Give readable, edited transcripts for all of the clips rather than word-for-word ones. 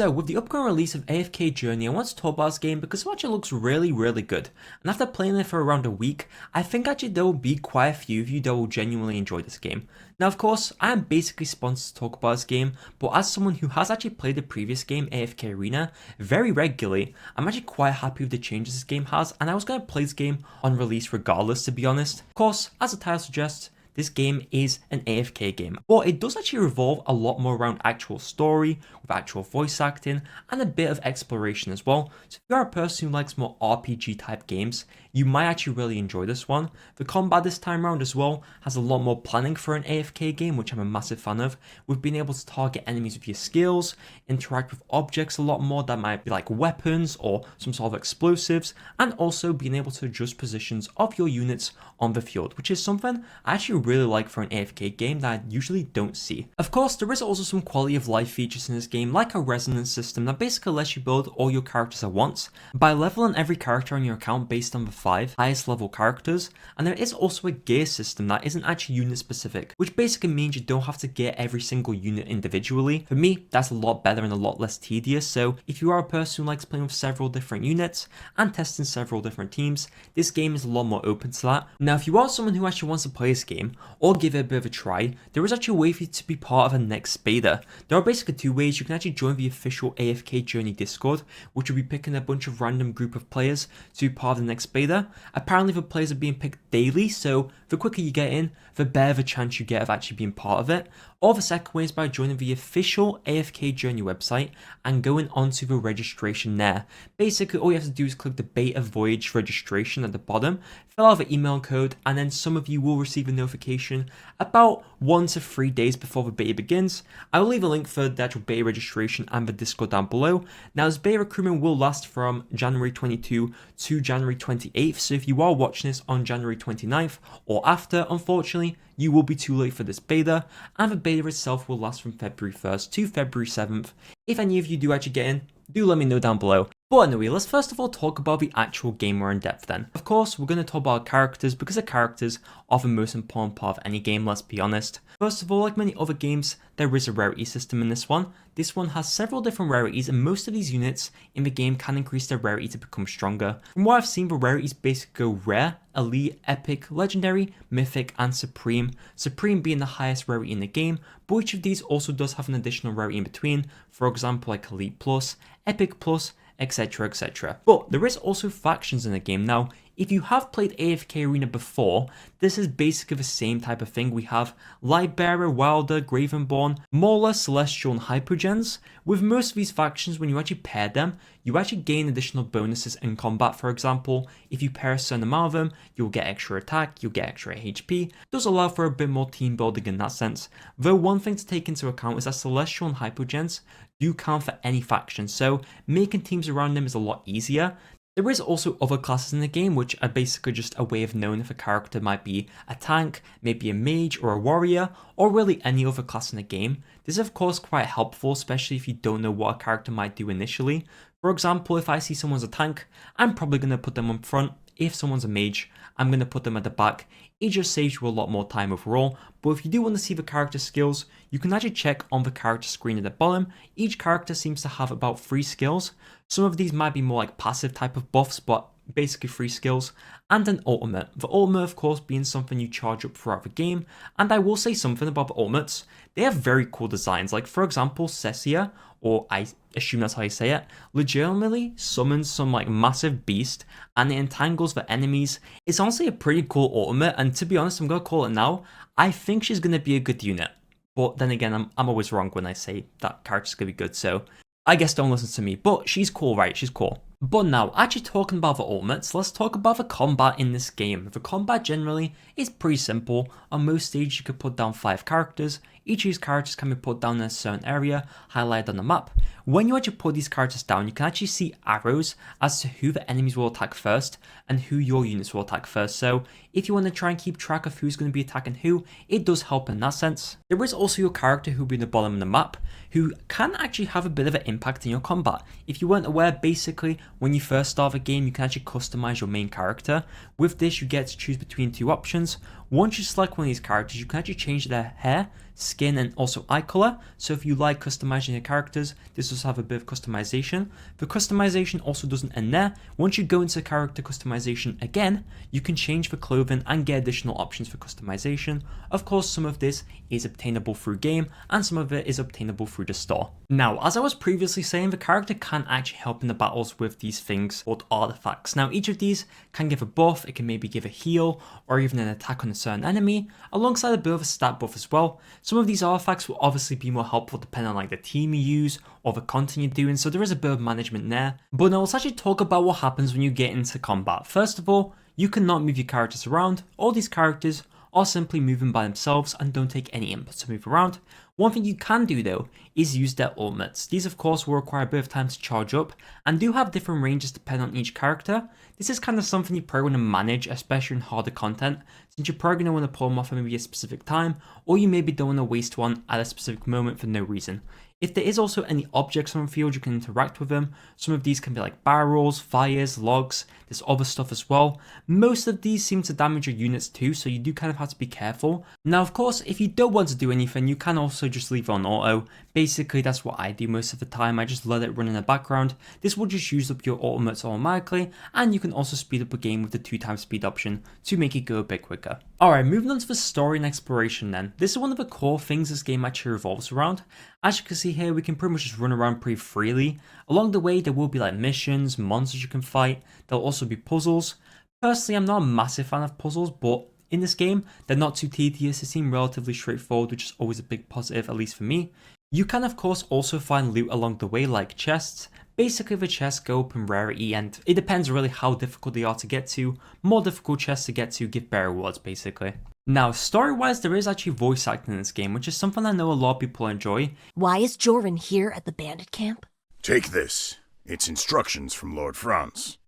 So with the upcoming release of AFK Journey, I want to talk about this game because it actually looks really good. And after playing it for around a week, I think actually there will be quite a few of you that will genuinely enjoy this game. Now of course, I am basically sponsored to talk about this game, but as someone who has actually played the previous game, AFK Arena, very regularly, I'm actually quite happy with the changes this game has, and I was going to play this game on release regardless, to be honest. Of course, as the title suggests, this game is an AFK game, but it does actually revolve a lot more around actual story, with actual voice acting, and a bit of exploration as well. So if you are a person who likes more RPG type games, you might actually really enjoy this one. The combat this time around as well has a lot more planning for an AFK game, which I'm a massive fan of. We've been able to target enemies with your skills, interact with objects a lot more that might be like weapons or some sort of explosives, and also being able to adjust positions of your units on the field, which is something I actually really like for an AFK game that I usually don't see. Of course, there is also some quality of life features in this game, like a resonance system that basically lets you build all your characters at once by leveling every character on your account based on the 5 highest level characters, and there is also a gear system that isn't actually unit specific, which basically means you don't have to gear every single unit individually. For me, that's a lot better and a lot less tedious, so if you are a person who likes playing with several different units and testing several different teams, this game is a lot more open to that. Now if you are someone who actually wants to play this game, or give it a bit of a try, there is actually a way for you to be part of a next beta. There are basically 2 ways. You can actually join the official AFK Journey Discord, which will be picking a bunch of random group of players to be part of the next beta. Apparently the players are being picked daily, so the quicker you get in, the better the chance you get of actually being part of it. Or the second way is by joining the official AFK Journey website and going onto the registration there. Basically all you have to do is click the beta voyage registration at the bottom, fill out the email code, and then some of you will receive a notification about 1 to 3 days before the beta begins. I will leave a link for the actual beta registration and the Discord down below. Now this beta recruitment will last from January 22 to January 28th, so if you are watching this on January 29th or after, unfortunately, you will be too late for this beta, and the beta itself will last from February 1st to February 7th. If any of you do actually get in, do let me know down below. But anyway, let's first of all talk about the actual game more in depth then. Of course, we're going to talk about characters because the characters are the most important part of any game, let's be honest. First of all, like many other games, there is a rarity system in this one. This one has several different rarities, and most of these units in the game can increase their rarity to become stronger. From what I've seen, the rarities basically go rare, elite, epic, legendary, mythic, and supreme. Supreme being the highest rarity in the game, but each of these also does have an additional rarity in between. For example, like elite plus, epic plus, etc, etc. But there is also factions in the game. Now, if you have played AFK Arena before, this is basically the same type of thing. We have Lightbearer, Wilder, Gravenborn, Mauler, Celestial, and Hypogens. With most of these factions, when you actually pair them, you actually gain additional bonuses in combat. For example, if you pair a certain amount of them, you'll get extra attack, you'll get extra HP. It does allow for a bit more team building in that sense. Though one thing to take into account is that Celestial and Hypogens do count for any faction, so making teams around them is a lot easier. There is also other classes in the game, which are basically just a way of knowing if a character might be a tank, maybe a mage or a warrior, or really any other class in the game. This is of course quite helpful, especially if you don't know what a character might do initially. For example, if I see someone's a tank, I'm probably going to put them up front. If someone's a mage, I'm going to put them at the back. It just saves you a lot more time overall, but if you do want to see the character skills, you can actually check on the character screen at the bottom. Each character seems to have about 3 skills. Some of these might be more like passive type of buffs, but basically 3 skills, and an ultimate. The ultimate of course being something you charge up throughout the game, and I will say something about the ultimates. They have very cool designs, like for example Cecia, or I assume that's how you say it, legitimately summons some like massive beast and it entangles the enemies. It's honestly a pretty cool ultimate, and to be honest, I'm gonna call it now, I think she's gonna be a good unit. But then again, I'm always wrong when I say that character's gonna be good, so I guess don't listen to me, but she's cool, right? She's cool. But now, actually talking about the ultimates, let's talk about the combat in this game. The combat generally is pretty simple. On most stages you could put down 5 characters. Each of these characters can be put down in a certain area, highlighted on the map. When you actually put these characters down, you can actually see arrows as to who the enemies will attack first and who your units will attack first. So if you want to try and keep track of who's going to be attacking who, it does help in that sense. There is also your character who will be in the bottom of the map, who can actually have a bit of an impact in your combat. If you weren't aware, basically when you first start the game you can actually customize your main character. With this you get to choose between two options. Once you select one of these characters, you can actually change their hair, skin and also eye color. So if you like customizing your characters, this does have a bit of customization. The customization also doesn't end there. Once you go into character customization again, you can change the clothing and get additional options for customization. Of course, some of this is obtainable through game and some of it is obtainable through the store. Now, as I was previously saying, the character can actually help in the battles with these things called artifacts. Now, each of these can give a buff, it can maybe give a heal or even an attack on a certain enemy, alongside a bit of a stat buff as well. Some of these artifacts will obviously be more helpful depending on like the team you use or the content you're doing, so there is a bit of management there. But now let's actually talk about what happens when you get into combat. First of all, you cannot move your characters around. All these characters are simply moving by themselves and don't take any input to move around. One thing you can do though is use their ultimates. These of course will require a bit of time to charge up and do have different ranges depending on each character. This is kind of something you probably want to manage, especially in harder content, since you're probably going to want to pull them off at maybe a specific time, or you maybe don't want to waste one at a specific moment for no reason. If there is also any objects on the field, you can interact with them. Some of these can be like barrels, fires, logs, there's other stuff as well. Most of these seem to damage your units too, so you do kind of have to be careful. Now of course, if you don't want to do anything, you can also just leave it on auto. Basically that's what I do most of the time, I just let it run in the background. This will just use up your ultimates automatically, and you can also speed up the game with the 2x speed option to make it go a bit quicker. Alright, moving on to the story and exploration then. This is one of the core things this game actually revolves around. As you can see here, we can pretty much just run around pretty freely. Along the way, there will be like missions, monsters you can fight. There'll also be puzzles. Personally, I'm not a massive fan of puzzles, but in this game, they're not too tedious. They seem relatively straightforward, which is always a big positive, at least for me. You can of course also find loot along the way, like chests. Basically the chests go up in rarity and it depends really how difficult they are to get to. More difficult chests to get to give better rewards basically. Now, story-wise, there is actually voice acting in this game, which is something I know a lot of people enjoy. Why is Joran here at the bandit camp? Take this. It's instructions from Lord Franz.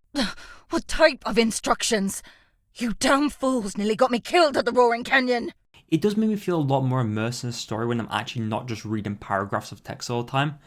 What type of instructions? You damn fools nearly got me killed at the Roaring Canyon. It does make me feel a lot more immersed in the story when I'm actually not just reading paragraphs of text all the time.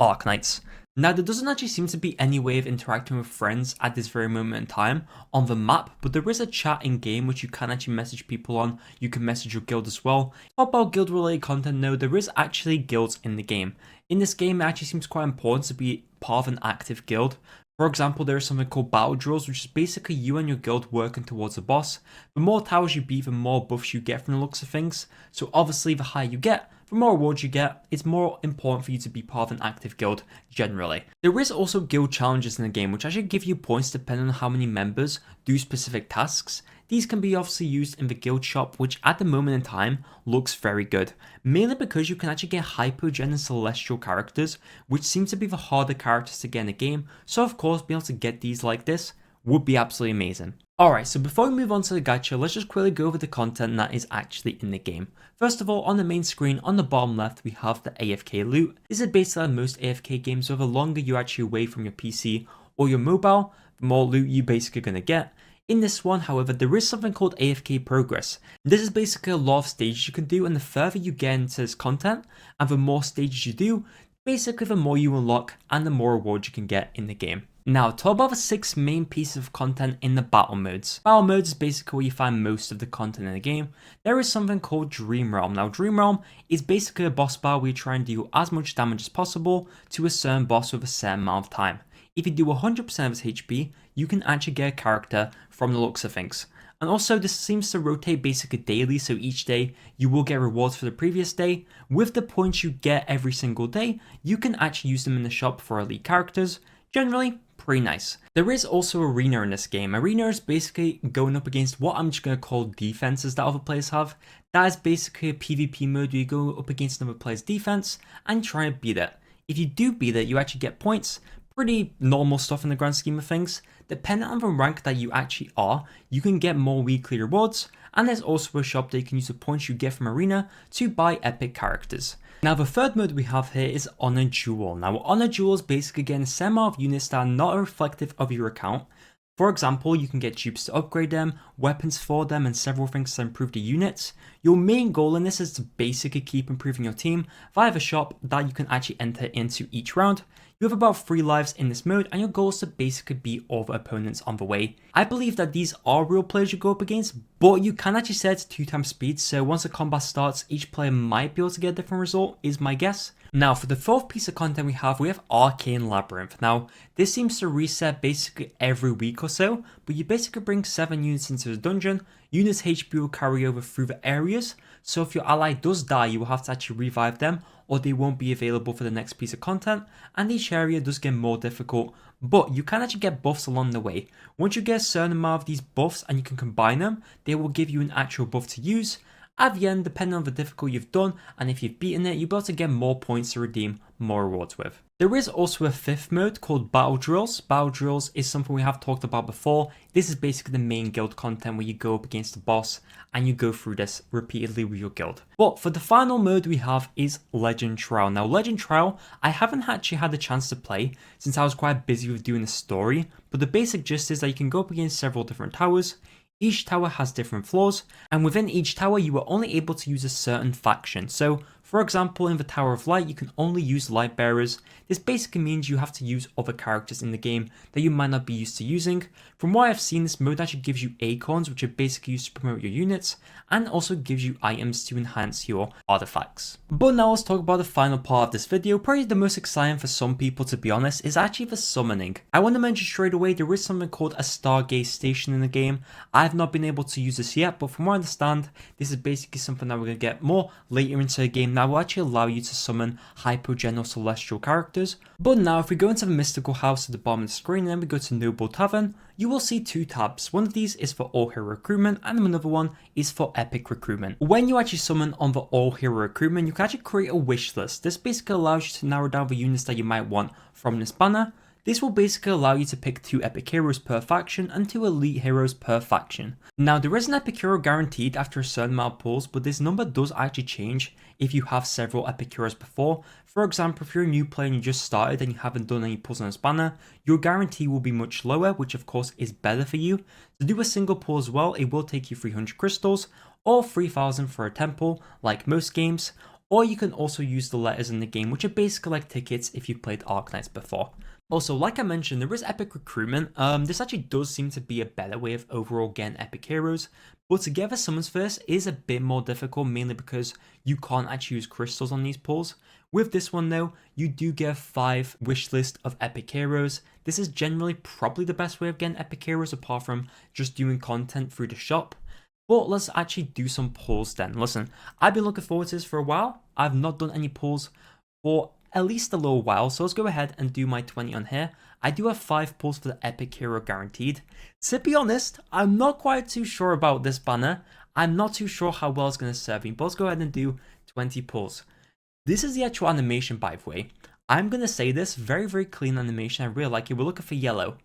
Arknights. Now, there doesn't actually seem to be any way of interacting with friends at this very moment in time on the map, but there is a chat in game which you can actually message people on. You can message your guild as well. What about guild related content? No, there is actually guilds in the game. In this game, it actually seems quite important to be part of an active guild. For example, there is something called battle drills, which is basically you and your guild working towards a boss. The more towers you beat, the more buffs you get from the looks of things. So obviously, the higher you get, the more rewards you get. It's more important for you to be part of an active guild generally. There is also guild challenges in the game, which actually give you points depending on how many members do specific tasks. These can be obviously used in the guild shop, which at the moment in time looks very good. Mainly because you can actually get hypogen and celestial characters, which seem to be the harder characters to get in the game. So of course, being able to get these like this would be absolutely amazing. Alright, so before we move on to the gacha, let's just quickly go over the content that is actually in the game. First of all, on the main screen, on the bottom left, we have the AFK loot. This is basically on most AFK games, so the longer you're actually away from your PC or your mobile, the more loot you're basically going to get. In this one, however, there is something called AFK progress. This is basically a lot of stages you can do, and the further you get into this content, and the more stages you do, basically the more you unlock and the more rewards you can get in the game. Now, talk about the 6 main pieces of content in the battle modes. Battle modes is basically where you find most of the content in the game. There is something called Dream Realm. Now, Dream Realm is basically a boss battle where you try and do as much damage as possible to a certain boss with a certain amount of time. If you do 100% of his HP, you can actually get a character from the looks of things. And also, this seems to rotate basically daily, so each day you will get rewards for the previous day. With the points you get every single day, you can actually use them in the shop for elite characters. Generally, pretty nice. There is also Arena in this game. Arena is basically going up against what I'm just going to call defenses that other players have. That is basically a PvP mode where you go up against another player's defense and try and beat it. If you do beat it, you actually get points. Pretty normal stuff in the grand scheme of things. Depending on the rank that you actually are, you can get more weekly rewards, and there's also a shop that you can use the points you get from Arena to buy epic characters. Now, the third mode we have here is Honor Duel. Now, Honor Duel is basically getting a set amount of units that are not reflective of your account. For example, you can get dupes to upgrade them, weapons for them, and several things to improve the units. Your main goal in this is to basically keep improving your team via the shop that you can actually enter into each round. You have about 3 lives in this mode, and your goal is to basically beat all the opponents on the way. I believe that these are real players you go up against, but you can actually set 2x speed, so once the combat starts, each player might be able to get a different result, is my guess. Now, for the 4th piece of content we have Arcane Labyrinth. Now, this seems to reset basically every week or so, but you basically bring 7 units into the dungeon. Units' HP will carry over through the areas, so if your ally does die, you will have to actually revive them, or they won't be available for the next piece of content, and each area does get more difficult, but you can actually get buffs along the way. Once you get a certain amount of these buffs and you can combine them, they will give you an actual buff to use. At the end, depending on the difficulty you've done and if you've beaten it, you'll be able to get more points to redeem more rewards with. There is also a 5th mode called Battle Drills. Battle Drills is something we have talked about before. This is basically the main guild content where you go up against the boss and you go through this repeatedly with your guild. But for the final mode we have is Legend Trial. Now Legend Trial, I haven't actually had the chance to play since I was quite busy with doing the story, but the basic gist is that you can go up against several different towers. Each tower has different floors, and within each tower you are only able to use a certain faction. So, for example, in the Tower of Light, you can only use light bearers. This basically means you have to use other characters in the game that you might not be used to using. From what I've seen, this mode actually gives you acorns, which are basically used to promote your units, and also gives you items to enhance your artifacts. But now let's talk about the final part of this video. Probably the most exciting for some people, to be honest, is actually the summoning. I want to mention straight away, there is something called a Stargaze Station in the game. I've not been able to use this yet, but from what I understand, this is basically something that we're going to get more later into the game. Now will actually allow you to summon hypogen or celestial characters. But now if we go into the mystical house at the bottom of the screen and then we go to Noble Tavern, you will see 2 tabs. One of these is for all hero recruitment and another one is for epic recruitment. When you actually summon on the all hero recruitment, you can actually create a wish list. This basically allows you to narrow down the units that you might want from this banner. This will basically allow you to pick 2 epic heroes per faction and 2 elite heroes per faction. Now there is an epic hero guaranteed after a certain amount of pulls, but this number does actually change if you have several epic heroes before. For example, if you're a new player and you just started and you haven't done any pulls on this banner, your guarantee will be much lower, which of course is better for you. To do a single pull as well, it will take you 300 crystals or 3000 for a temple like most games, or you can also use the letters in the game, which are basically like tickets if you've played Arknights before. Also, like I mentioned, there is epic recruitment. This actually does seem to be a better way of overall getting epic heroes, but to get the summons first is a bit more difficult, mainly because you can't actually use crystals on these pulls. With this one though, you do get a 5 wish list of epic heroes. This is generally probably the best way of getting epic heroes apart from just doing content through the shop. But let's actually do some pulls then. Listen, I've been looking forward to this for a while. I've not done any pulls for at least a little while, so let's go ahead and do my 20 on here. I do have 5 pulls for the epic hero guaranteed. To be honest, I'm not quite too sure about this banner. I'm not too sure how well it's going to serve me, but let's go ahead and do 20 pulls. This is the actual animation, by the way. I'm going to say this, very, very clean animation. I really like it. We're looking for yellow.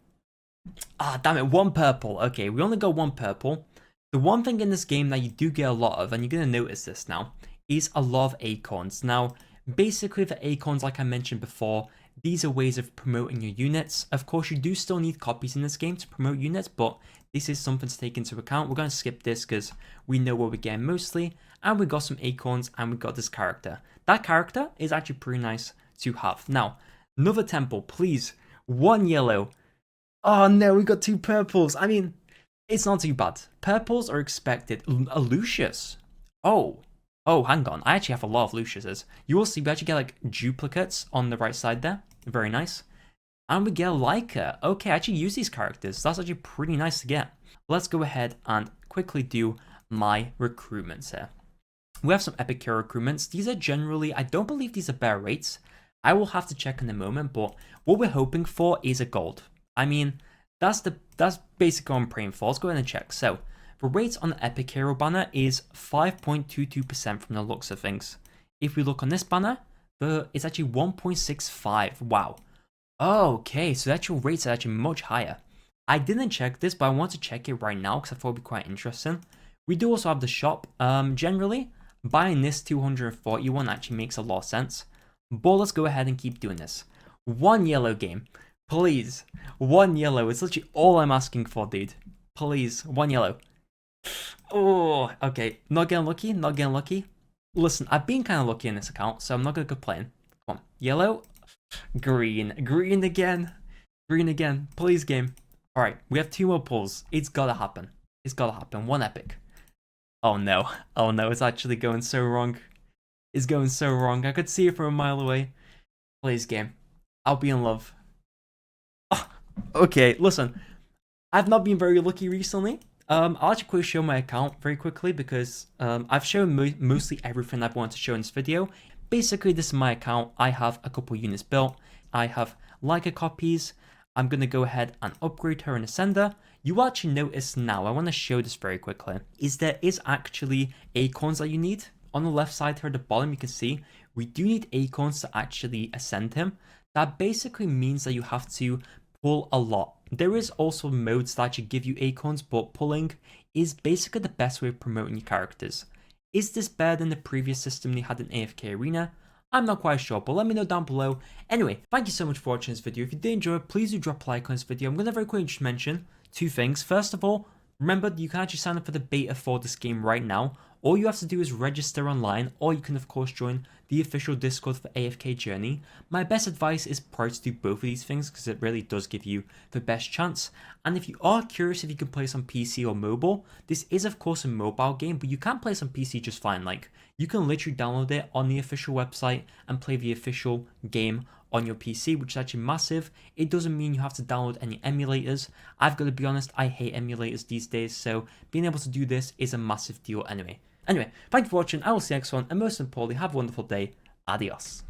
Ah, damn it, 1 purple. Okay, we only got 1 purple. The one thing in this game that you do get a lot of, and you're going to notice this now, is a lot of acorns. Now, basically the acorns, like I mentioned before, these are ways of promoting your units. Of course, you do still need copies in this game to promote units, but this is something to take into account. We're going to skip this because we know what we're getting mostly, and we got some acorns, and we got this character. That character is actually pretty nice to have. Now, another temple, please. 1 yellow. Oh no, we got 2 purples. I mean, it's not too bad. Purples are expected. A Lucius. Oh, hang on. I actually have a lot of Luciuses. You will see we actually get like duplicates on the right side there. Very nice. And we get a Leica. Okay, I actually use these characters. That's actually pretty nice to get. Let's go ahead and quickly do my recruitments here. We have some epic hero recruitments. These are generally, I don't believe these are better rates. I will have to check in a moment, but what we're hoping for is a gold. I mean, that's basically what I'm praying for. Let's go ahead and check. So, the rate on the epic hero banner is 5.22% from the looks of things. If we look on this banner, it's actually 1.65. Wow. Okay, so the actual rates are actually much higher. I didn't check this, but I want to check it right now because I thought it would be quite interesting. We do also have the shop. Generally, buying this 241 actually makes a lot of sense. But let's go ahead and keep doing this. 1 yellow game. Please. 1 yellow. It's literally all I'm asking for, dude. Please. 1 yellow. Oh, okay. Not getting lucky. Not getting lucky. Listen, I've been kind of lucky in this account, so I'm not going to complain. Come on. Yellow. Green. Green again. Green again. Please, game. Alright, we have 2 more pulls. It's gotta happen. It's gotta happen. 1 epic. Oh no. Oh no, it's actually going so wrong. It's going so wrong. I could see it from a mile away. Please, game. I'll be in love. Oh, okay, listen. I've not been very lucky recently. I'll actually quickly show my account very quickly because I've shown mostly everything I've wanted to show in this video. Basically, this is my account. I have a couple units built. I have Leica copies. I'm going to go ahead and upgrade her in Ascender. You actually notice now, I want to show this very quickly, is there is actually acorns that you need. On the left side here at the bottom, you can see we do need acorns to actually ascend him. That basically means that you have to pull a lot. There is also modes that actually give you acorns, but pulling is basically the best way of promoting your characters. Is this better than the previous system they had in AFK Arena? I'm not quite sure, but let me know down below. Anyway, thank you so much for watching this video. If you did enjoy it, please do drop a like on this video. I'm going to very quickly just mention 2 things. First of all, remember you can actually sign up for the beta for this game right now. All you have to do is register online, or you can of course join the official Discord for AFK Journey. My best advice is probably to do both of these things because it really does give you the best chance. And if you are curious if you can play this on PC or mobile, this is of course a mobile game, but you can play this on PC just fine. Like, you can literally download it on the official website and play the official game on your PC, which is actually massive. It doesn't mean you have to download any emulators. I've got to be honest, I hate emulators these days, so being able to do this is a massive deal anyway. Anyway, thank you for watching, I will see you next one, and most importantly, have a wonderful day. Adios.